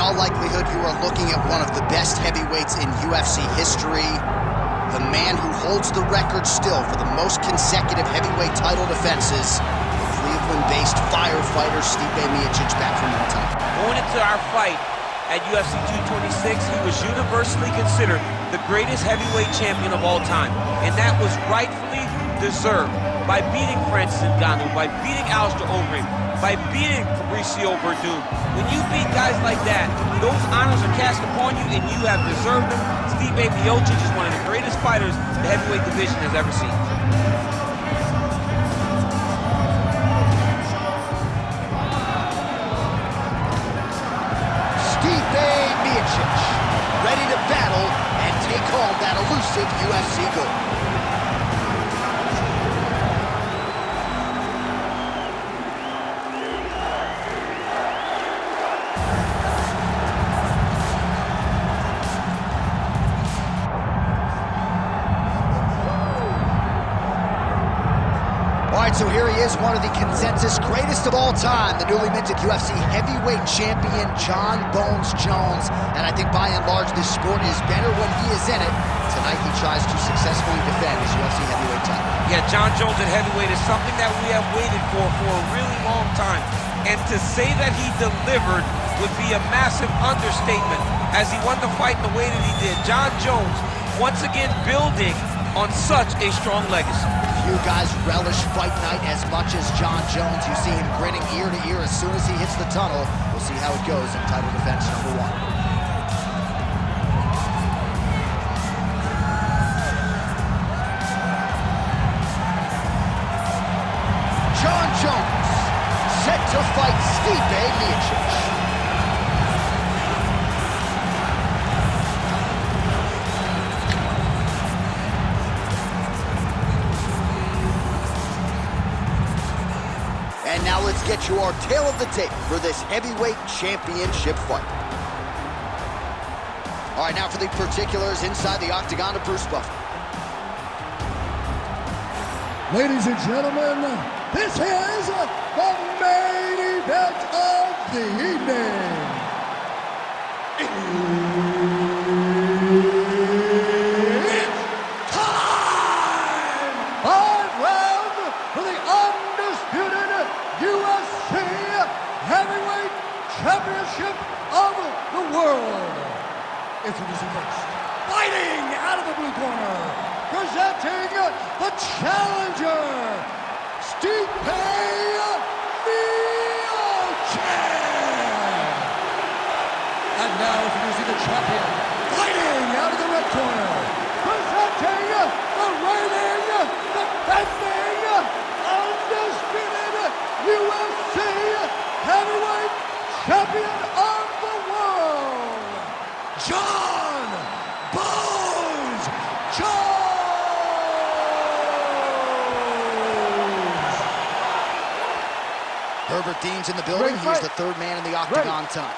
all likelihood, you are looking at one of the best heavyweights in UFC history. The man who holds the record still for the most consecutive heavyweight title defenses. The Cleveland-based firefighter Stipe Miocic, back from one time. Going into our fight at UFC 226, he was universally considered the greatest heavyweight champion of all time. And that was rightfully deserved by beating Francis Ngannou, by beating Alistair Overeem, by beating Fabricio Verdun. When you beat guys like that, those honors are cast upon you and you have deserved them. Stipe Miocic is one of the greatest fighters the heavyweight division has ever seen. Stipe Miocic, ready to battle and take home that elusive UFC gold. All right, so here he is, one of the consensus greatest of all time, the newly minted UFC heavyweight champion, Jon Bones Jones. And I think by and large, this sport is better when he is in it. Tonight, he tries to successfully defend his UFC heavyweight title. Yeah, Jon Jones at heavyweight is something that we have waited for a really long time. And to say that he delivered would be a massive understatement as he won the fight the way that he did. Jon Jones, once again, building on such a strong legacy. Few guys relish fight night as much as Jon Jones. You see him grinning ear to ear as soon as he hits the tunnel. We'll see how it goes in title defense number 1. Jon Jones, set to fight Stipe Miocic. And now let's get you our tale of the tape for this heavyweight championship fight. All right, now for the particulars inside the octagon of Bruce Buffer. Ladies and gentlemen, this is the main event of the evening. It's time! 5 rounds for the undisputed UFC Heavyweight Championship of the world. Introducing first, fighting out of the blue corner, presenting the challenger, Stipe Miocic. And now introducing the champion, fighting out of the red corner, presenting the reigning, defending, undisputed UFC Heavyweight Champion of the world, Jon Bones Jones. Herbert Dean's in the building. He's the third man in the octagon tonight.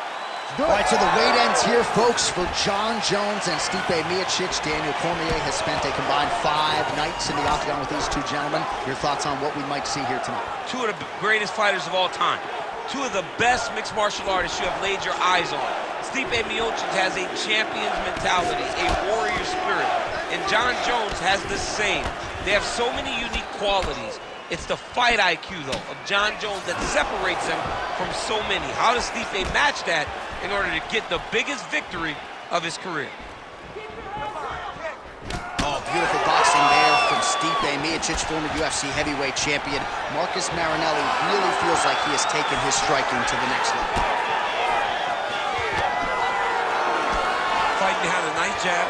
All right, so the weight ends here, folks, for Jon Jones and Stipe Miocic. Daniel Cormier has spent a combined 5 nights in the octagon with these two gentlemen. Your thoughts on what we might see here tonight? Two of the greatest fighters of all time. Two of the best mixed martial artists you have laid your eyes on. Stipe Miocic has a champion's mentality, a warrior spirit, and Jon Jones has the same. They have so many unique qualities. It's the fight IQ, though, of Jon Jones that separates him from so many. How does Stipe match that in order to get the biggest victory of his career? Oh, beautiful boxing there from Stipe Miocic, former UFC heavyweight champion. Marcus Marinelli really feels like he has taken his striking to the next level. Fighting behind a nice jab.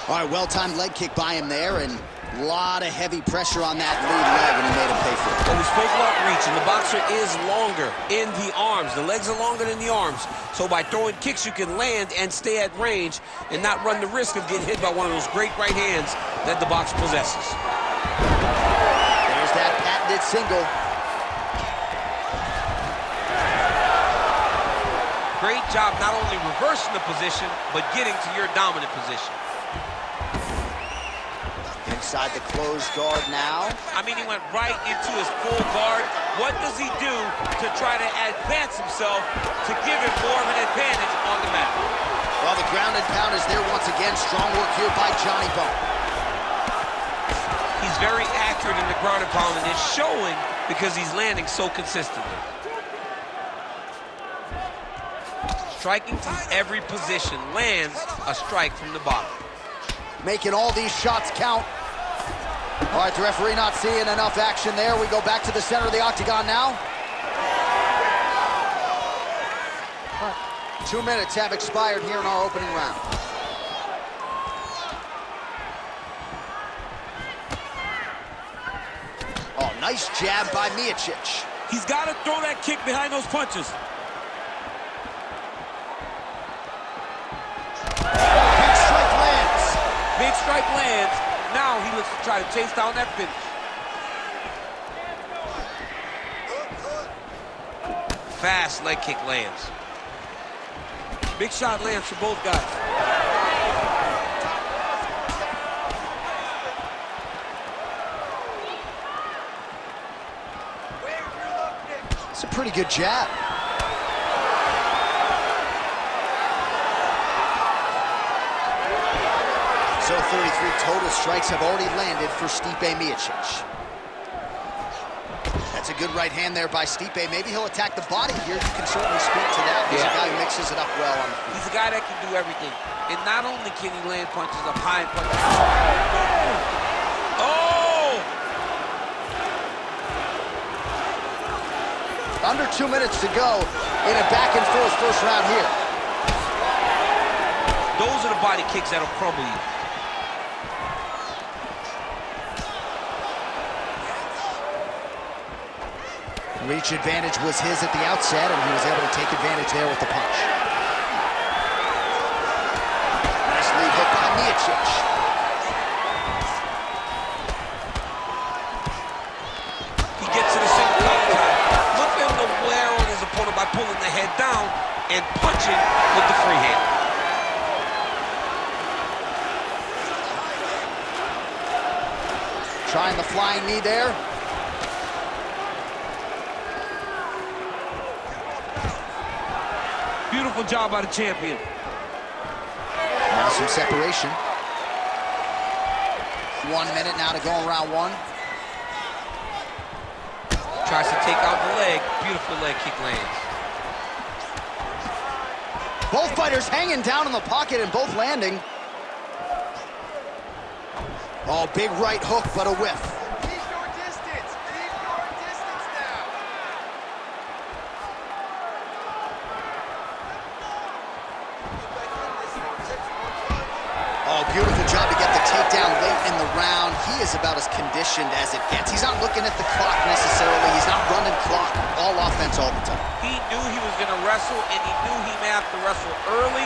All right, well-timed leg kick by him there, and a lot of heavy pressure on that lead leg, and he made him pay for it. Well, we spoke about reach, and the boxer is longer in the arms. The legs are longer than the arms. So by throwing kicks, you can land and stay at range and not run the risk of getting hit by one of those great right hands that the boxer possesses. There's that patented single. Great job not only reversing the position, but getting to your dominant position. And inside the closed guard now. I mean, he went right into his full guard. What does he do to try to advance himself to give him more of an advantage on the mat? Well, the ground and pound is there once again. Strong work here by Johnny Bone. He's very accurate in the ground and pound, and it's showing because he's landing so consistently. Striking from every position, lands a strike from the bottom. Making all these shots count. All right, the referee not seeing enough action there. We go back to the center of the octagon now. 2 minutes have expired here in our opening round. Oh, nice jab by Miocic. He's got to throw that kick behind those punches. Big strike lands. Big strike lands. Now he looks to try to chase down that finish. Fast leg kick lands. Big shot lands for both guys. It's a pretty good jab. So 33 total strikes have already landed for Stipe Miocic. That's a good right hand there by Stipe. Maybe he'll attack the body here. You can certainly speak to that. He's a guy who mixes it up well on the feet. He's a guy that can do everything. And not only can he land punches up high and punches. Oh! Under 2 minutes to go in a back-and-forth first round here. Those are the body kicks that'll crumble you. Reach advantage was his at the outset, and he was able to take advantage there with the punch. Nice lead hook by Miocic. He gets to the single cover time. Look at him to wear on his opponent by pulling the head down and punching with the free hand. Trying the flying knee there. Beautiful job by the champion. Now some separation. 1 minute now to go in round one. Tries to take out the leg. Beautiful leg kick lands. Both fighters hanging down in the pocket and both landing. Oh, big right hook, but a whiff. Keep your distance. Keep your distance now. Oh, beautiful job to get the takedown late in the round. He is about as conditioned as it gets. He's not looking at the clock necessarily. He's not running clock. All offense all the time. He knew he was going to wrestle, and he knew he may have to wrestle early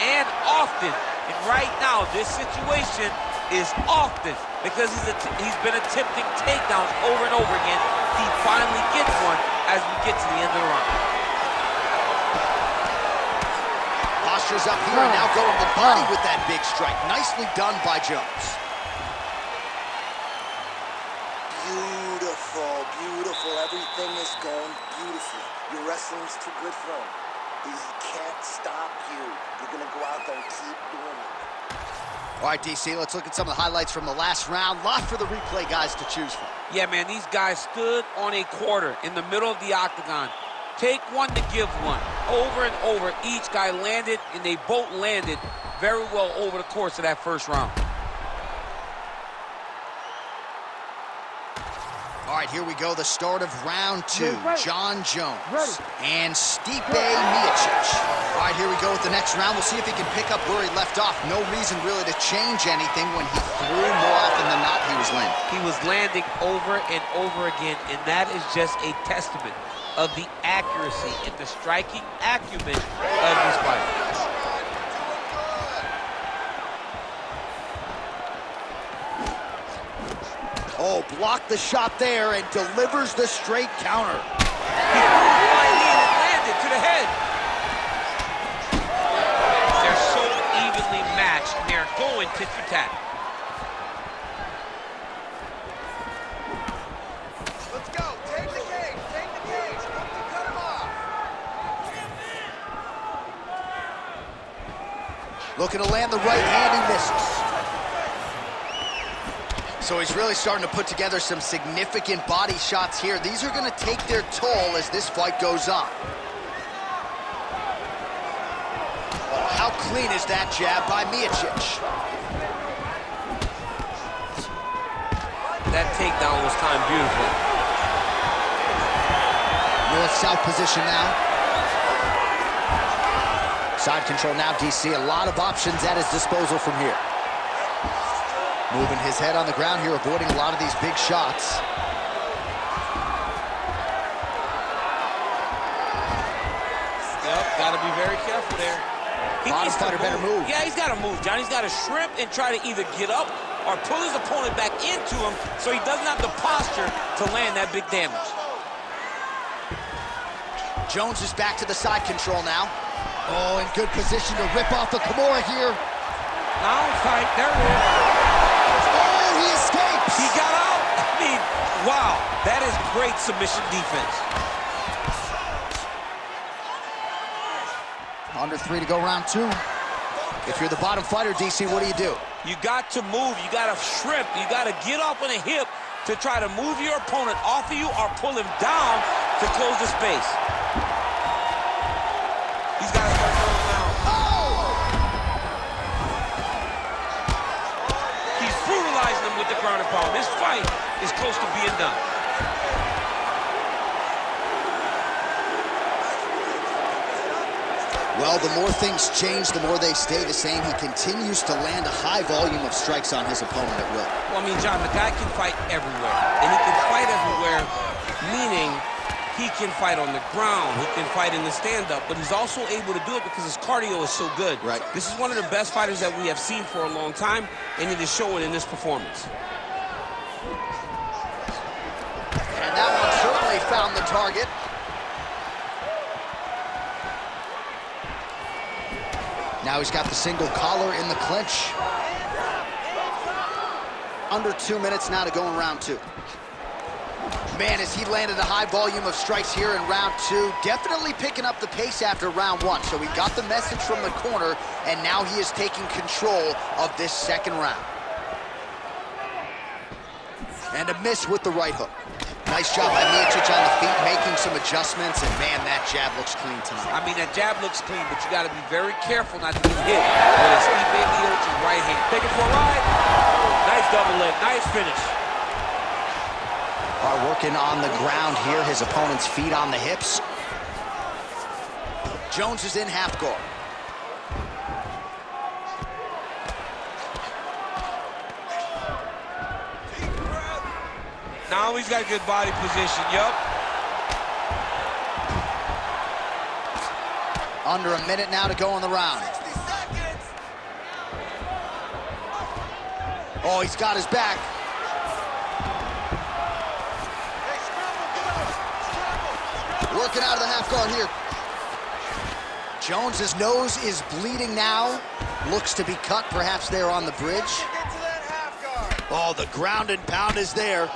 and often. And right now, this situation is often because he's been attempting takedowns over and over again. He finally gets one as we get to the end of the round. Posture's up here and now going to the body with that big strike. Nicely done by Jones. Beautiful, beautiful. Everything is going beautifully. Your wrestling's too good for him. He can't stop you. You're going to go out there and keep doing it. All right, DC, let's look at some of the highlights from the last round. Lot for the replay guys to choose from. Yeah, man, these guys stood on a quarter in the middle of the octagon. Take one to give one. Over and over, each guy landed, and they both landed very well over the course of that first round. All right, here we go, the start of round two. Jon Jones and Stipe Miocic. All right, here we go with the next round. We'll see if he can pick up where he left off. No reason really to change anything when he threw. More often than not, he was landing. He was landing over and over again, and that is just a testament of the accuracy and the striking acumen of this fighter. Oh, blocked the shot there and delivers the straight counter. He threw one in and landed to the head. They're so evenly matched, and they're going tit for tat. Looking to land the right hand, he misses. So he's really starting to put together some significant body shots here. These are going to take their toll as this fight goes on. Oh, how clean is that jab by Miocic? That takedown was timed beautifully. North-south position now. Side control now, DC. A lot of options at his disposal from here. Moving his head on the ground here, avoiding a lot of these big shots. Yep, gotta be very careful there. Bottom fighter better move. Yeah, he's gotta move, John. He's gotta shrimp and try to either get up or pull his opponent back into him so he doesn't have the posture to land that big damage. Jones is back to the side control now. Oh, in good position to rip off the Kimura here. Now fight, there it is. Oh, he escapes. He got out. I mean, wow, that is great submission defense. Under 3 to go, round 2. If you're the bottom fighter, DC, what do? You got to move, you got to shrimp, you got to get off on a hip to try to move your opponent off of you or pull him down to close the space. He's got to start going down. Oh! He's brutalizing him with the ground and pound. This fight is close to being done. Well, the more things change, the more they stay the same. He continues to land a high volume of strikes on his opponent at will. Well, I mean, John, the guy can fight everywhere. And he can fight everywhere, meaning he can fight on the ground, he can fight in the stand-up, but he's also able to do it because his cardio is so good. Right. This is one of the best fighters that we have seen for a long time, and it is showing in this performance. And that one certainly found the target. Now he's got the single collar in the clinch. Under 2 minutes now to go in round 2. Man, as he landed a high volume of strikes here in round 2, definitely picking up the pace after round 1. So he got the message from the corner, and now he is taking control of this second round. And a miss with the right hook. Nice job by Miocic on the feet, making some adjustments, and man, that jab looks clean tonight. I mean, that jab looks clean, but you got to be very careful not to get hit with a Stipe Miocic right hand. Take it for a ride. Nice double leg, nice finish. Are working on the ground here, his opponent's feet on the hips. Jones is in half guard. Now he's got good body position, yup. Under a minute now to go in the round. Oh, he's got his back. Working out of the half guard here. Jones's nose is bleeding now. Looks to be cut, perhaps there on the bridge. Oh, the ground and pound is there.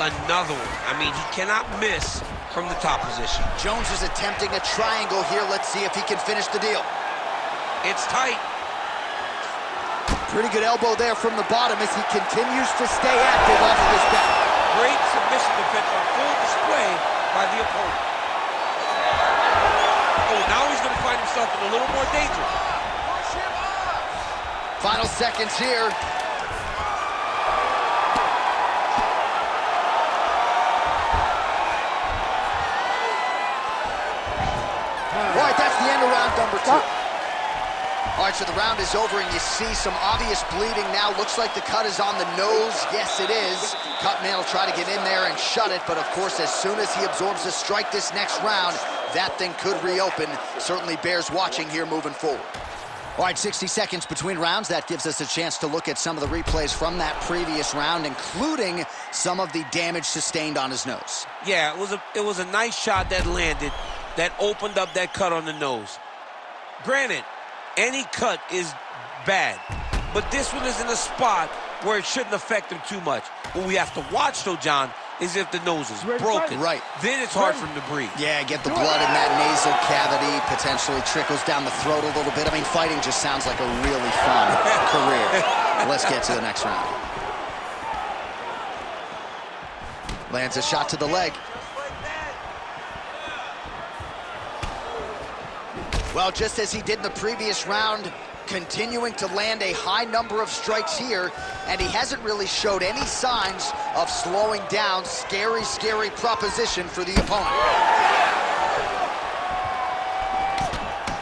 Another one. I mean, he cannot miss from the top position. Jones is attempting a triangle here. Let's see if he can finish the deal. It's tight. Pretty good elbow there from the bottom as he continues to stay active off of his back. Great submission defense on full display by the opponent. Oh, now he's going to find himself in a little more danger. Final seconds here. All right, that's the end of round number 2. All right, so the round is over, and you see some obvious bleeding now. Looks like the cut is on the nose. Yes, it is. Cutman will try to get in there and shut it, but of course, as soon as he absorbs a strike this next round, that thing could reopen. Certainly bears watching here moving forward. All right, 60 seconds between rounds. That gives us a chance to look at some of the replays from that previous round, including some of the damage sustained on his nose. Yeah, it was a nice shot that landed that opened up that cut on the nose. Granted, any cut is bad, but this one is in a spot where it shouldn't affect him too much. What we have to watch, though, John, is if the nose is broken. Right. Then it's hard for him to breathe. Yeah, get the blood in that nasal cavity, potentially trickles down the throat a little bit. I mean, fighting just sounds like a really fun career. Let's get to the next round. Lands a shot to the leg. Well, just as he did in the previous round, continuing to land a high number of strikes here, and he hasn't really showed any signs of slowing down. Scary, scary proposition for the opponent.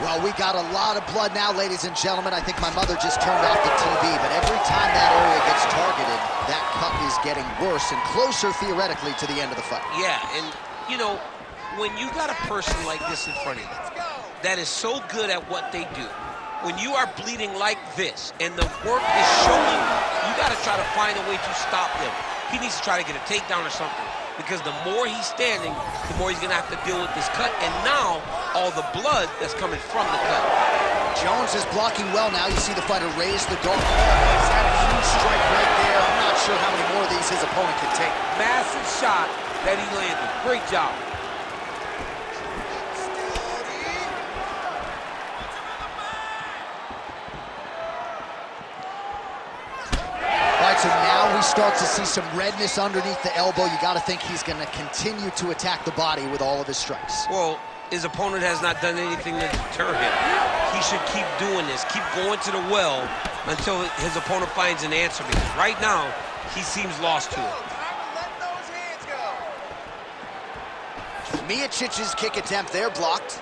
Well, we got a lot of blood now, ladies and gentlemen. I think my mother just turned off the TV, but every time that area gets targeted, that cut is getting worse and closer, theoretically, to the end of the fight. Yeah, and, you know, when you got a person like this in front of you that is so good at what they do, when you are bleeding like this and the work is showing, you got to try to find a way to stop him. He needs to try to get a takedown or something, because the more he's standing, the more he's going to have to deal with this cut, and now all the blood that's coming from the cut. Jones is blocking well now. You see the fighter raise the guard. He's had a huge strike right there. I'm not sure how many more of these his opponent can take. Massive shot that he landed. Great job. So now we start to see some redness underneath the elbow. You got to think he's going to continue to attack the body with all of his strikes. Well, his opponent has not done anything to deter him. He should keep doing this, keep going to the well until his opponent finds an answer, because right now, he seems lost to it. Miocic's kick attempt there blocked.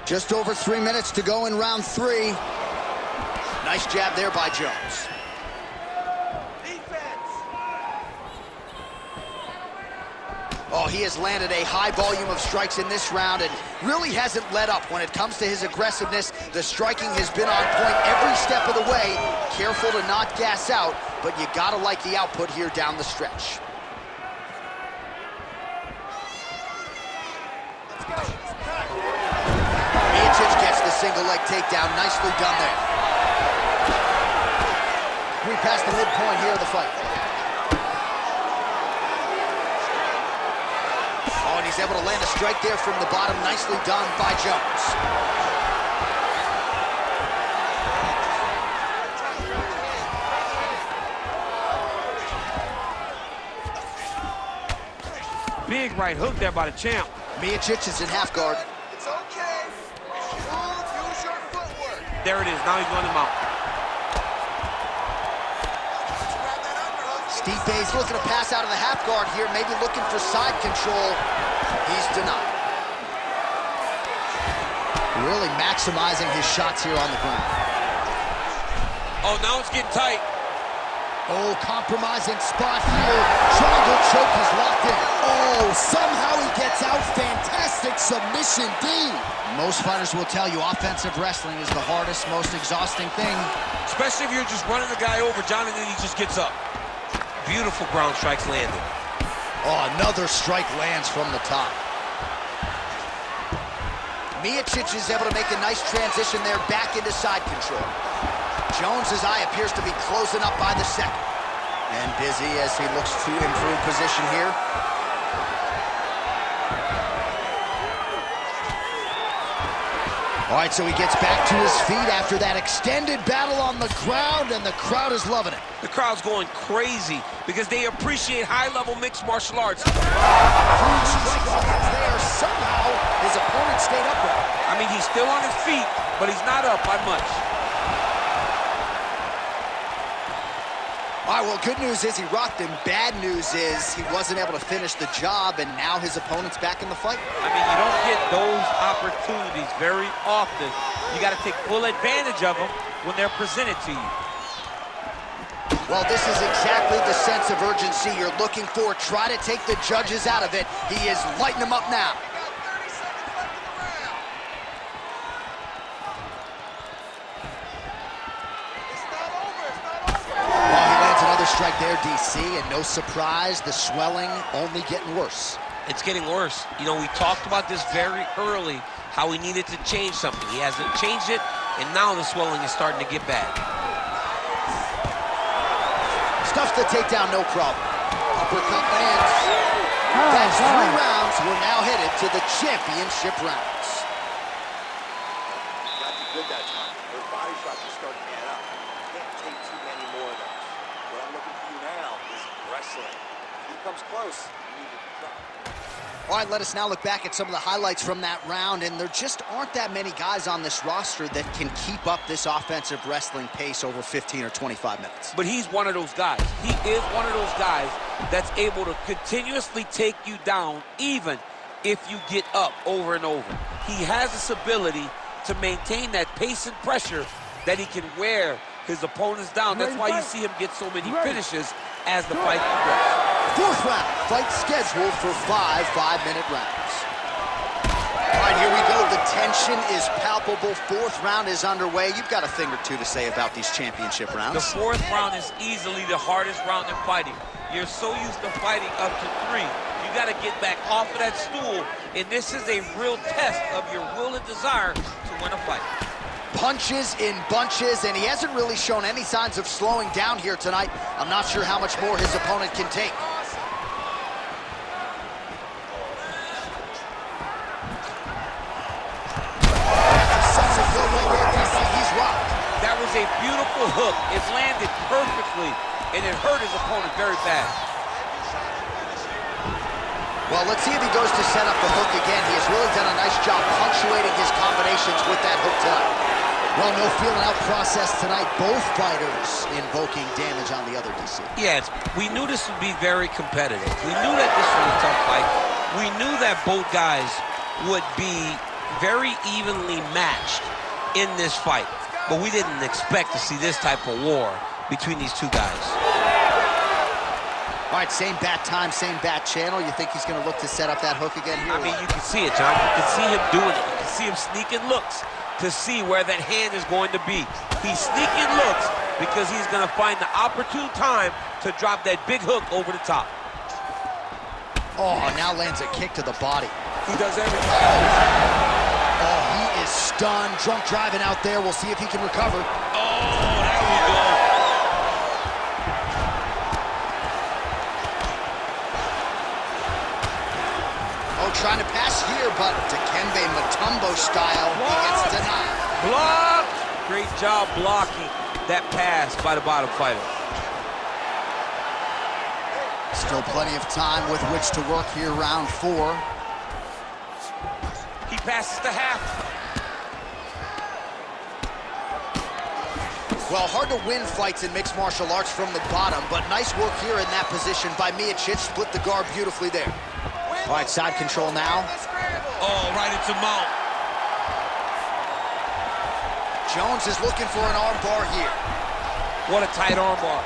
Just over 3 minutes to go in round 3. Nice jab there by Jones. Defense. Oh, he has landed a high volume of strikes in this round and really hasn't let up when it comes to his aggressiveness. The striking has been on point every step of the way. Careful to not gas out, but you gotta like the output here down the stretch. Miocic gets the single leg takedown. Nicely done there. We passed the midpoint here of the fight. Oh, and he's able to land a strike there from the bottom. Nicely done by Jones. Big right hook there by the champ. Miocic is in half guard. It's okay. Use your footwork. There it is. Now he's running him out. Stipe's looking to pass out of the half guard here, maybe looking for side control. He's denied. Really maximizing his shots here on the ground. Oh, now it's getting tight. Oh, compromising spot here. Triangle choke is locked in. Oh, somehow he gets out. Fantastic submission D. Most fighters will tell you offensive wrestling is the hardest, most exhausting thing. Especially if you're just running the guy over, John, and then he just gets up. Beautiful ground strikes landed. Oh, another strike lands from the top. Miocic is able to make a nice transition there back into side control. Jones's eye appears to be closing up by the second. And busy as he looks to improve position here. All right, so he gets back to his feet after that extended battle on the ground, and the crowd is loving it. The crowd's going crazy because they appreciate high-level mixed martial arts. Huge strike lands there. Somehow, his opponent stayed upright. I mean, he's still on his feet, but he's not up by much. All right, well, good news is he rocked him. Bad news is he wasn't able to finish the job, and now his opponent's back in the fight. I mean, you don't get those opportunities very often. You got to take full advantage of them when they're presented to you. Well, this is exactly the sense of urgency you're looking for. Try to take the judges out of it. He is lighting them up now. Strike there, DC, and no surprise, the swelling only getting worse. It's getting worse. You know, we talked about this very early, how he needed to change something. He hasn't changed it, and now the swelling is starting to get bad. the takedown, no problem. Uppercut lands. That's 3 rounds. We're now headed to the championship rounds. Got you good that time. Those body shots are starting to add up. Can't take too many more of those. What I'm looking for you now is wrestling. If he comes close, you need to drop. All right, let us now look back at some of the highlights from that round, and there just aren't that many guys on this roster that can keep up this offensive wrestling pace over 15 or 25 minutes. But he's one of those guys. He is one of those guys that's able to continuously take you down even if you get up over and over. He has this ability to maintain that pace and pressure that he can wear his opponents down. That's why you see him get so many finishes as the fight progresses. 4th round, fight scheduled for 5 5-minute rounds. All right, here we go. The tension is palpable. 4th round is underway. You've got a thing or two to say about these championship rounds. The 4th round is easily the hardest round in fighting. You're so used to fighting up to 3. You got to get back off of that stool, and this is a real test of your will and desire to win a fight. Punches in bunches, and he hasn't really shown any signs of slowing down here tonight. I'm not sure how much more his opponent can take. He's rocked. That was a beautiful hook. It landed perfectly, and it hurt his opponent very bad. Well, let's see if he goes to set up the hook again. He has really done a nice job punctuating his combinations with that hook tonight. Well, no feeling out process tonight. Both fighters invoking damage on the other, DC. Yeah, we knew this would be very competitive. We knew that this was a tough fight. We knew that both guys would be very evenly matched in this fight. But we didn't expect to see this type of war between these two guys. All right, same bat time, same bat channel. You think he's going to look to set up that hook again here? I mean, you can see it, John. You can see him doing it. You can see him sneaking looks to see where that hand is going to be. He's sneaking looks because he's going to find the opportune time to drop that big hook over the top. Oh, now lands a kick to the body. He does everything. Oh, he is stunned. Drunk driving out there. We'll see if he can recover. Oh, there we go. Oh, trying to pass here, but Dikembe Mutombo style, he gets denied. Blocked. Great job blocking that pass by the bottom fighter. Still plenty of time with which to work here, round 4. He passes the half. Well, hard to win fights in mixed martial arts from the bottom, but nice work here in that position by Miocic. Split the guard beautifully there. All right, side control now. Oh, right into mount. Jones is looking for an arm bar here. What a tight arm bar.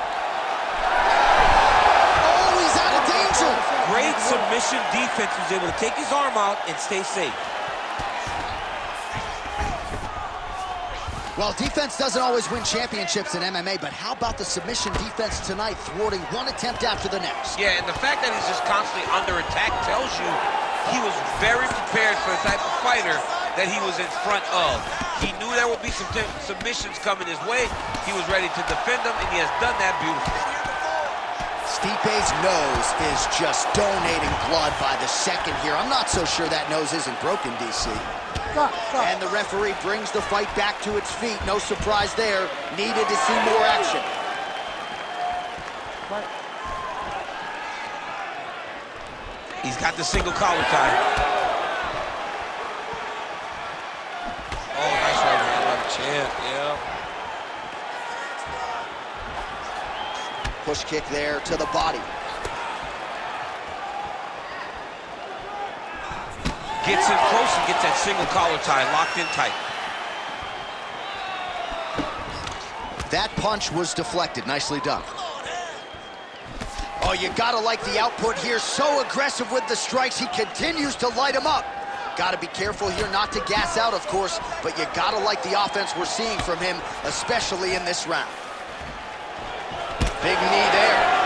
Oh, he's out of danger. Great submission defense. He was able to take his arm out and stay safe. Well, defense doesn't always win championships in MMA, but how about the submission defense tonight, thwarting one attempt after the next? Yeah, and the fact that he's just constantly under attack tells you he was very prepared for the type of fighter that he was in front of. He knew there would be some submissions coming his way. He was ready to defend them, and he has done that beautifully. Stipe's nose is just donating blood by the second here. I'm not so sure that nose isn't broken, DC. Stop. And the referee brings the fight back to its feet. No surprise there. Needed to see more action. He's got the single collar tie. Oh, nice right hand on the chin. Yeah. Push kick there to the body. Gets in close and gets that single collar tie locked in tight. That punch was deflected. Nicely done. Oh, you gotta like the output here. So aggressive with the strikes. He continues to light him up. Gotta be careful here not to gas out, of course, but you gotta like the offense we're seeing from him, especially in this round. Big knee there.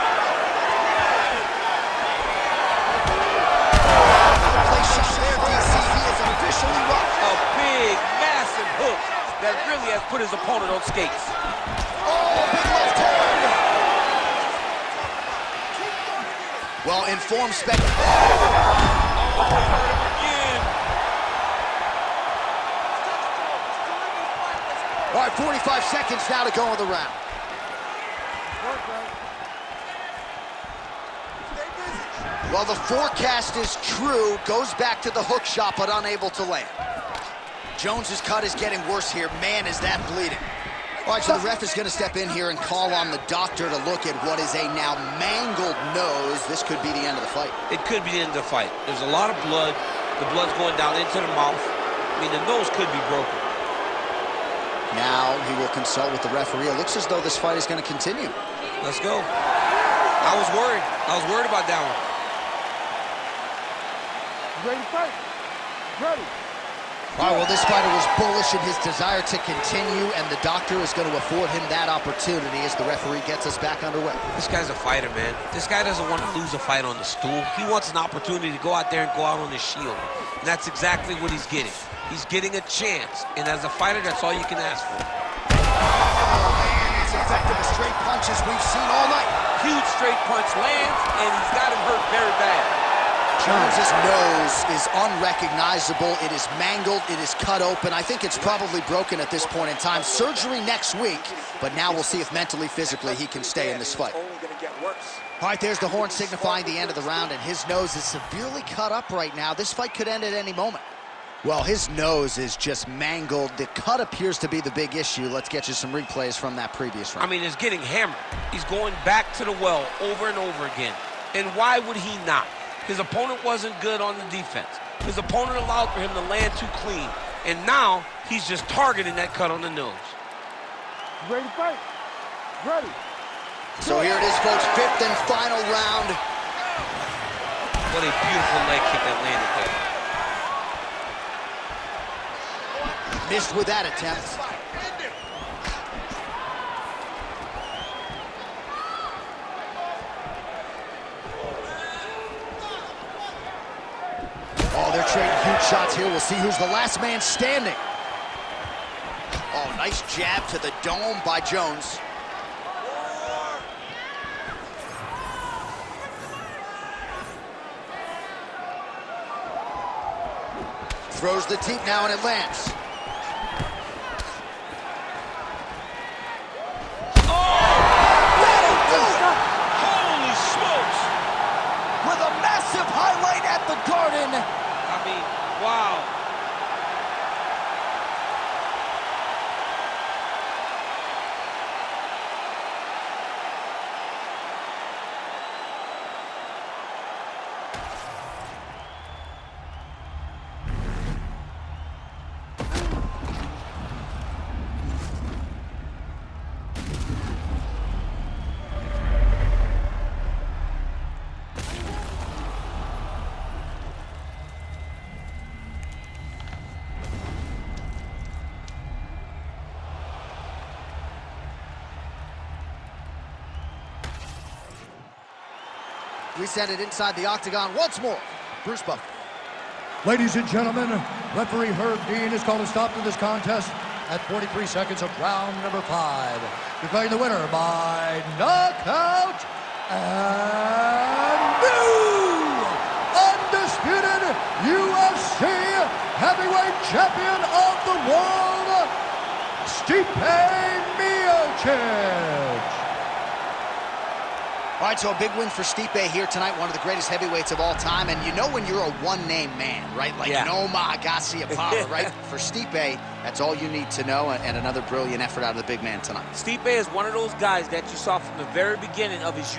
Officially rocked. A big, massive hook that really has put his opponent on skates. Oh, big left hook. Well, informed All right, 45 seconds now to go in the round. Well, the forecast is true. Goes back to the hook shot, but unable to land. Jones's cut is getting worse here. Man, is that bleeding. All right, so the ref is going to step in here and call on the doctor to look at what is a now mangled nose. This could be the end of the fight. It could be the end of the fight. There's a lot of blood. The blood's going down into the mouth. I mean, the nose could be broken. Now he will consult with the referee. It looks as though this fight is going to continue. Let's go. I was worried. I was worried about that one. Ready to fight? Ready. All right, well, this fighter was bullish in his desire to continue, and the doctor is going to afford him that opportunity as the referee gets us back underway. This guy's a fighter, man. This guy doesn't want to lose a fight on the stool. He wants an opportunity to go out there and go out on his shield. And that's exactly what he's getting. He's getting a chance. And as a fighter, that's all you can ask for. Oh, man, it's effective as straight punches we've seen all night. Huge straight punch lands, and he's got him hurt very bad. Jones's nose is unrecognizable. It is mangled. It is cut open. I think it's probably broken at this point in time. Surgery next week, but now we'll see if mentally, physically, he can stay in this fight. All right, there's the horn signifying the end of the round, and his nose is severely cut up right now. This fight could end at any moment. Well, his nose is just mangled. The cut appears to be the big issue. Let's get you some replays from that previous round. I mean, it's getting hammered. He's going back to the well over and over again. And why would he not? His opponent wasn't good on the defense. His opponent allowed for him to land too clean. And now he's just targeting that cut on the nose. Ready to fight? Ready. So here it is, folks, fifth and final round. What a beautiful leg kick that landed there. Missed with that attempt. Oh, they're trading huge shots here. We'll see who's the last man standing. Oh, nice jab to the dome by Jones. Throws the teep now and it lands. Holy smokes! With a massive highlight at the Garden. I mean, wow. We send it inside the octagon once more. Bruce Buffer. Ladies and gentlemen, referee Herb Dean has called a stop to this contest at 43 seconds of round number 5. Declaring the winner by knockout and new undisputed UFC heavyweight champion of the world, Stipe Miocic. All right, so a big win for Stipe here tonight, one of the greatest heavyweights of all time. And you know when you're a one-name man, right? Like Noma Agassi Apollo, right? For Stipe, that's all you need to know, and another brilliant effort out of the big man tonight. Stipe is one of those guys that you saw from the very beginning of his